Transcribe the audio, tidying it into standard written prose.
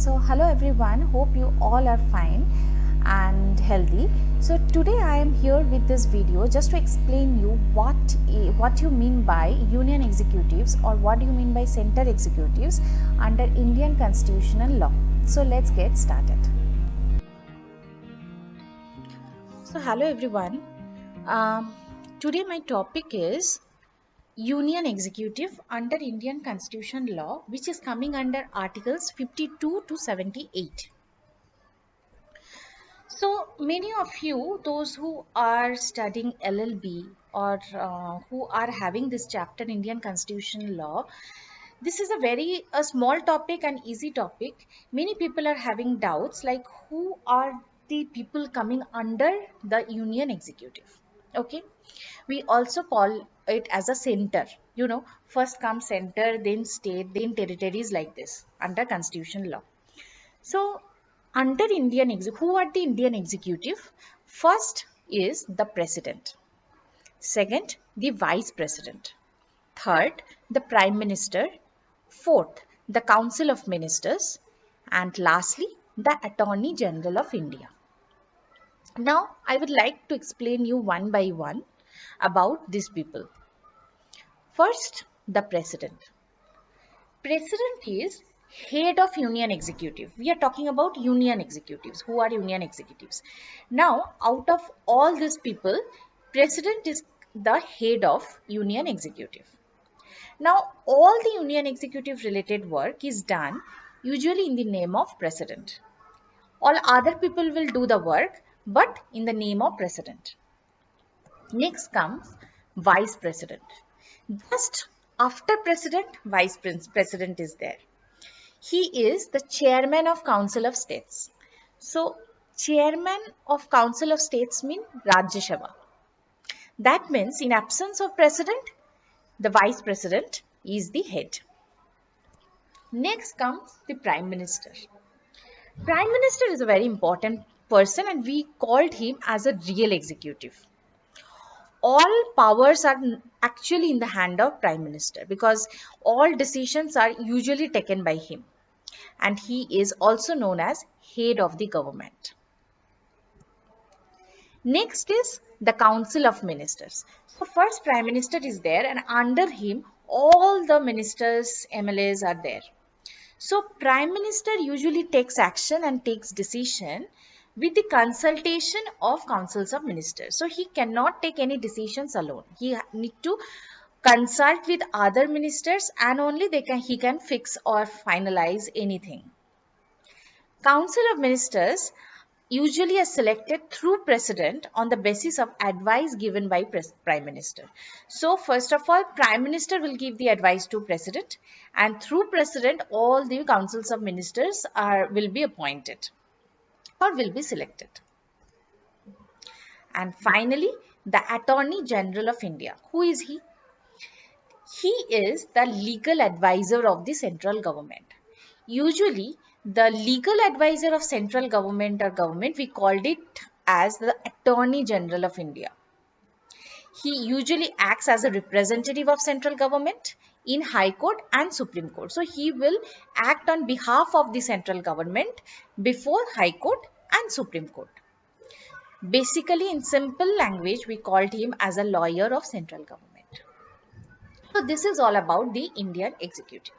So hello everyone, hope you all are fine and healthy. So today I am here with this video just to explain you what you mean by union executives or what do you mean by center executives under Indian constitutional law. So let's get started. So hello everyone. Today my topic is Union Executive under Indian Constitution Law, which is coming under Articles 52 to 78. So many of you, those who are studying LLB or who are having this chapter Indian Constitution Law, this is a small topic and easy topic. Many people are having doubts like who are the people coming under the Union Executive. Okay, we also call it as a center. First comes center, then state, then territories, like this under Constitution Law. So, under who are the Indian executive? First is the president. Second, the vice president. Third, the prime minister. Fourth, the council of ministers. And lastly, the attorney general of India. Now, I would like to explain you one by one about these people. First, the president. President is head of union executive. We are talking about union executives. Who are union executives? Now, out of all these people, president is the head of union executive. Now, all the union executive related work is done usually in the name of president. All other people will do the work, but in the name of president. Next comes vice president. Just after president, vice president is there. He is the chairman of Council of States. So, chairman of Council of States means Rajya Sabha. That means in absence of president, the vice president is the head. Next comes the prime minister. Prime minister is a very important person and we called him as a real executive. All powers are actually in the hand of prime minister because all decisions are usually taken by him. And he is also known as head of the government. Next is the Council of Ministers. So first Prime Minister is there and under him all the ministers, MLAs are there. So Prime Minister usually takes action and takes decision with the consultation of councils of ministers. So he cannot take any decisions alone. He need to consult with other ministers and only he can fix or finalize anything. Council of Ministers usually are selected through President on the basis of advice given by Prime Minister. So first of all, Prime Minister will give the advice to President and through President all the councils of ministers will be appointed or will be selected. And finally, the Attorney General of India. Who is he? He is the legal advisor of the central government. Usually, the legal advisor of central government or government, we called it as the Attorney General of India. He usually acts as a representative of central government in High Court and Supreme Court. So, he will act on behalf of the central government before High Court and Supreme Court. Basically, in simple language, we called him as a lawyer of central government. So, this is all about the Indian executive.